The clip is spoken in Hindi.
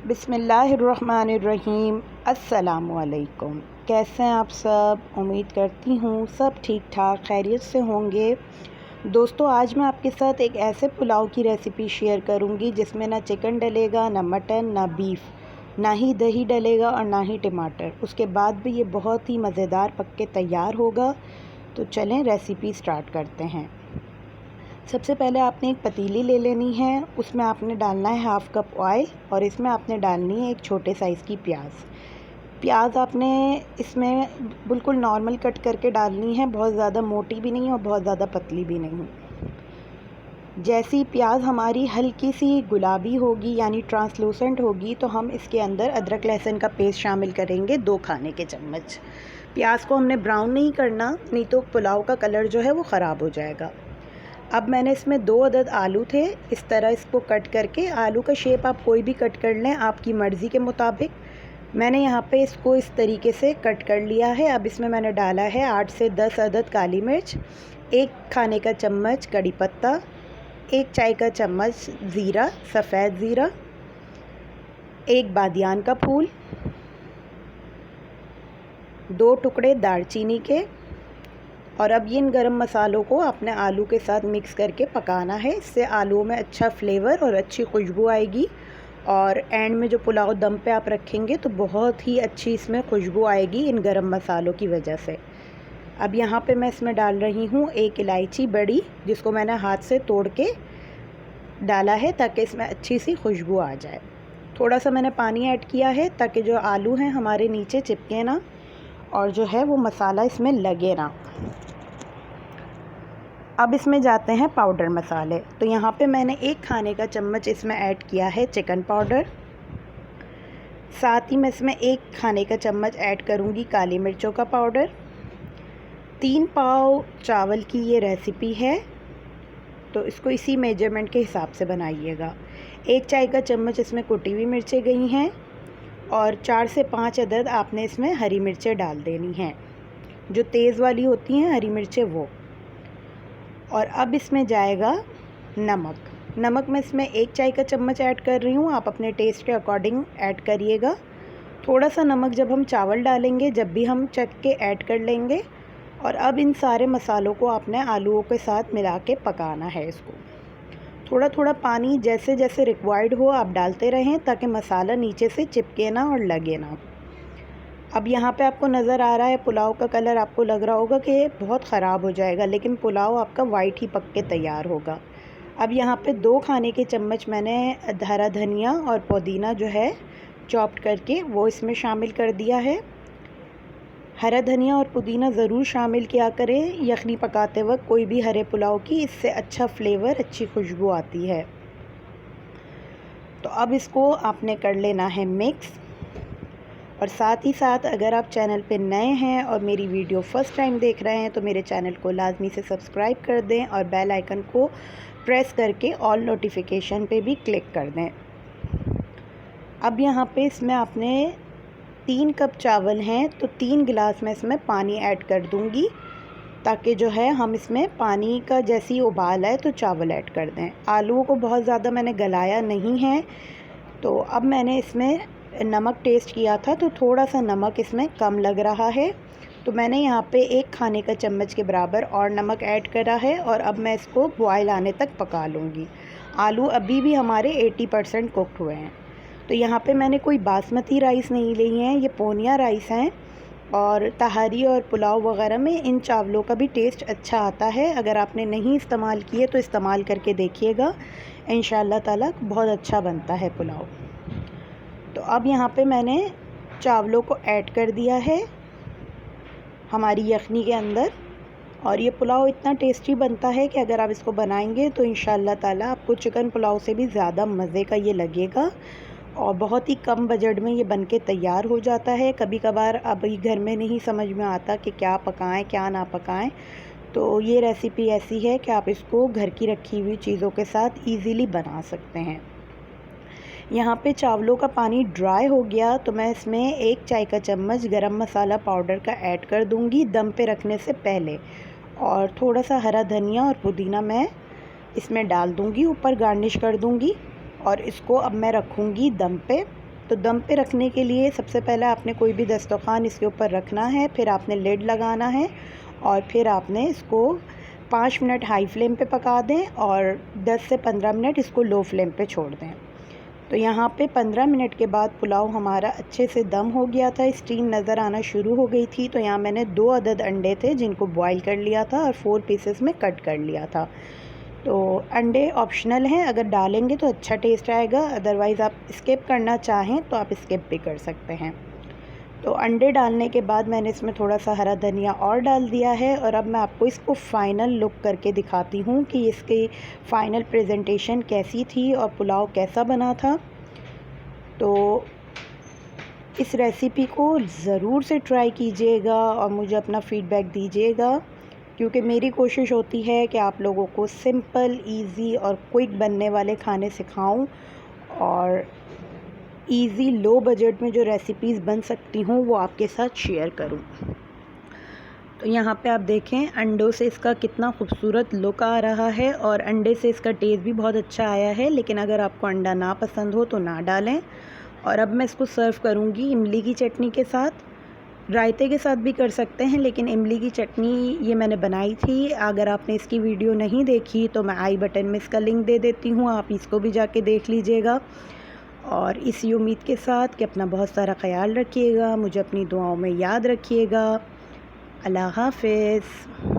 बिस्मिल्लाहिर्रहमानिर्रहीम। अस्सलामुअलैकुम। कैसे हैं आप सब? उम्मीद करती हूँ सब ठीक ठाक खैरियत से होंगे। दोस्तों, आज मैं आपके साथ एक ऐसे पुलाव की रेसिपी शेयर करूँगी जिसमें ना चिकन डलेगा, ना मटन, ना बीफ, ना ही दही डलेगा और ना ही टमाटर। उसके बाद भी ये बहुत ही मज़ेदार पक के तैयार होगा। तो चलें रेसिपी स्टार्ट करते हैं। सबसे पहले आपने एक पतीली ले लेनी है, उसमें आपने डालना है हाफ़ कप ऑयल और इसमें आपने डालनी है एक छोटे साइज़ की प्याज आपने इसमें बिल्कुल नॉर्मल कट करके डालनी है, बहुत ज़्यादा मोटी भी नहीं और बहुत ज़्यादा पतली भी नहीं। जैसी प्याज हमारी हल्की सी गुलाबी होगी यानी ट्रांसलूसेंट होगी तो हम इसके अंदर अदरक लहसुन का पेस्ट शामिल करेंगे 2 खाने के चम्मच। प्याज को हमने ब्राउन नहीं करना, नहीं तो पुलाव का कलर जो है वो ख़राब हो जाएगा। अब मैंने इसमें 2 अदद आलू थे, इस तरह इसको कट करके, आलू का शेप आप कोई भी कट कर लें आपकी मर्ज़ी के मुताबिक। मैंने यहाँ पे इसको इस तरीके से कट कर लिया है। अब इसमें मैंने डाला है 8 से 10 अदद काली मिर्च, 1 खाने का चम्मच कड़ी पत्ता, 1 चाय का चम्मच ज़ीरा, सफ़ेद ज़ीरा, 1 बादियान का फूल, 2 टुकड़े दालचीनी के। और अब इन गरम मसालों को अपने आलू के साथ मिक्स करके पकाना है। इससे आलू में अच्छा फ्लेवर और अच्छी खुशबू आएगी और एंड में जो पुलाव दम पे आप रखेंगे तो बहुत ही अच्छी इसमें खुशबू आएगी इन गरम मसालों की वजह से। अब यहाँ पे मैं इसमें डाल रही हूँ 1 इलायची बड़ी, जिसको मैंने हाथ से तोड़ के डाला है ताकि इसमें अच्छी सी खुशबू आ जाए। थोड़ा सा मैंने पानी ऐड किया है ताकि जो आलू हैं हमारे नीचे चिपके ना और जो है वो मसाला इसमें लगे ना। अब इसमें जाते हैं पाउडर मसाले। तो यहाँ पे मैंने 1 खाने का चम्मच इसमें ऐड किया है चिकन पाउडर, साथ ही मैं इसमें 1 खाने का चम्मच ऐड करूँगी काली मिर्चों का पाउडर। 3 पाव चावल की ये रेसिपी है तो इसको इसी मेजरमेंट के हिसाब से बनाइएगा। 1 चाय का चम्मच इसमें कुटी हुई मिर्चें गई हैं और 4 से 5 अदद आपने इसमें हरी मिर्चें डाल देनी हैं, जो तेज़ वाली होती हैं हरी मिर्चें वो। और अब इसमें जाएगा नमक मैं इसमें 1 चाय का चम्मच ऐड कर रही हूँ, आप अपने टेस्ट के अकॉर्डिंग ऐड करिएगा। थोड़ा सा नमक जब हम चावल डालेंगे जब भी हम चख के ऐड कर लेंगे। और अब इन सारे मसालों को आपने आलूओं के साथ मिला के पकाना है। इसको थोड़ा थोड़ा पानी जैसे जैसे रिक्वायर्ड हो आप डालते रहें ताकि मसाला नीचे से चिपके ना और लगे ना। अब यहाँ पे आपको नज़र आ रहा है पुलाव का कलर, आपको लग रहा होगा कि ये बहुत ख़राब हो जाएगा, लेकिन पुलाव आपका वाइट ही पक के तैयार होगा। अब यहाँ पे 2 खाने के चम्मच मैंने हरा धनिया और पुदीना जो है चॉप्ड करके वो इसमें शामिल कर दिया है। हरा धनिया और पुदीना ज़रूर शामिल किया करें यखनी पकाते वक्त कोई भी हरे पुलाव की, इससे अच्छा फ्लेवर, अच्छी खुशबू आती है। तो अब इसको आपने कर लेना है मिक्स। और साथ ही साथ अगर आप चैनल पे नए हैं और मेरी वीडियो फ़र्स्ट टाइम देख रहे हैं तो मेरे चैनल को लाजमी से सब्सक्राइब कर दें और बेल आइकन को प्रेस करके ऑल नोटिफिकेशन पे भी क्लिक कर दें। अब यहाँ पे इसमें आपने 3 कप चावल हैं तो 3 गिलास में इसमें पानी ऐड कर दूँगी ताकि जो है हम इसमें पानी का जैसी उबाल आए तो चावल ऐड कर दें। आलूओं को बहुत ज़्यादा मैंने गलाया नहीं है। तो अब मैंने इसमें नमक टेस्ट किया था तो थोड़ा सा नमक इसमें कम लग रहा है, तो मैंने यहाँ पे 1 खाने का चम्मच के बराबर और नमक ऐड करा है। और अब मैं इसको बॉयल आने तक पका लूँगी। आलू अभी भी हमारे 80% कुकड हुए हैं। तो यहाँ पे मैंने कोई बासमती राइस नहीं ली हैं, ये पोनिया राइस हैं। और तहारी और पुलाव वगैरह में इन चावलों का भी टेस्ट अच्छा आता है। अगर आपने नहीं इस्तेमाल किए तो इस्तेमाल करके देखिएगा, इंशाअल्लाह ताला बहुत अच्छा बनता है पुलाव। तो अब यहाँ पे मैंने चावलों को ऐड कर दिया है हमारी यखनी के अंदर। और ये पुलाव इतना टेस्टी बनता है कि अगर आप इसको बनाएंगे तो इंशाअल्लाह ताला आपको चिकन पुलाव से भी ज़्यादा मज़े का ये लगेगा। और बहुत ही कम बजट में ये बनके तैयार हो जाता है। कभी कभार अभी घर में नहीं समझ में आता कि क्या पकाएं क्या ना पकाएं, तो ये रेसिपी ऐसी है कि आप इसको घर की रखी हुई चीज़ों के साथ ईज़िली बना सकते हैं। यहाँ पे चावलों का पानी ड्राई हो गया तो मैं इसमें 1 चाय का चम्मच गरम मसाला पाउडर का ऐड कर दूँगी दम पे रखने से पहले। और थोड़ा सा हरा धनिया और पुदीना मैं इसमें डाल दूँगी, ऊपर गार्निश कर दूँगी। और इसको अब मैं रखूँगी दम पे तो दम पे रखने के लिए सबसे पहले आपने कोई भी दस्तरखान इसके ऊपर रखना है, फिर आपने लिड लगाना है और फिर आपने इसको 5 मिनट हाई फ्लेम पे पका दें और 10 से 15 मिनट इसको लो फ्लेम पे छोड़ दें। तो यहाँ पे 15 मिनट के बाद पुलाव हमारा अच्छे से दम हो गया था, स्टीम नज़र आना शुरू हो गई थी। तो यहाँ मैंने 2 अदद अंडे थे जिनको बॉईल कर लिया था और 4 पीसेस में कट कर लिया था। तो अंडे ऑप्शनल हैं, अगर डालेंगे तो अच्छा टेस्ट आएगा, अदरवाइज़ आप स्किप करना चाहें तो आप स्किप भी कर सकते हैं। तो अंडे डालने के बाद मैंने इसमें थोड़ा सा हरा धनिया और डाल दिया है और अब मैं आपको इसको फ़ाइनल लुक करके दिखाती हूँ कि इसकी फ़ाइनल प्रेजेंटेशन कैसी थी और पुलाव कैसा बना था। तो इस रेसिपी को ज़रूर से ट्राई कीजिएगा और मुझे अपना फ़ीडबैक दीजिएगा, क्योंकि मेरी कोशिश होती है कि आप लोगों को सिंपल, इजी और क्विक बनने वाले खाने सिखाऊं और इजी लो बजट में जो रेसिपीज़ बन सकती हूँ वो आपके साथ शेयर करूँ। तो यहाँ पे आप देखें अंडों से इसका कितना खूबसूरत लुक आ रहा है और अंडे से इसका टेस्ट भी बहुत अच्छा आया है, लेकिन अगर आपको अंडा ना पसंद हो तो ना डालें। और अब मैं इसको सर्व करूँगी इमली की चटनी के साथ, रायते के साथ भी कर सकते हैं, लेकिन इमली की चटनी ये मैंने बनाई थी। अगर आपने इसकी वीडियो नहीं देखी तो मैं आई बटन में इसका लिंक दे देती हूँ, आप इसको भी जाके देख लीजिएगा। और इसी उम्मीद के साथ कि अपना बहुत सारा ख्याल रखिएगा, मुझे अपनी दुआओं में याद रखिएगा। अल्लाह हाफ़िज़।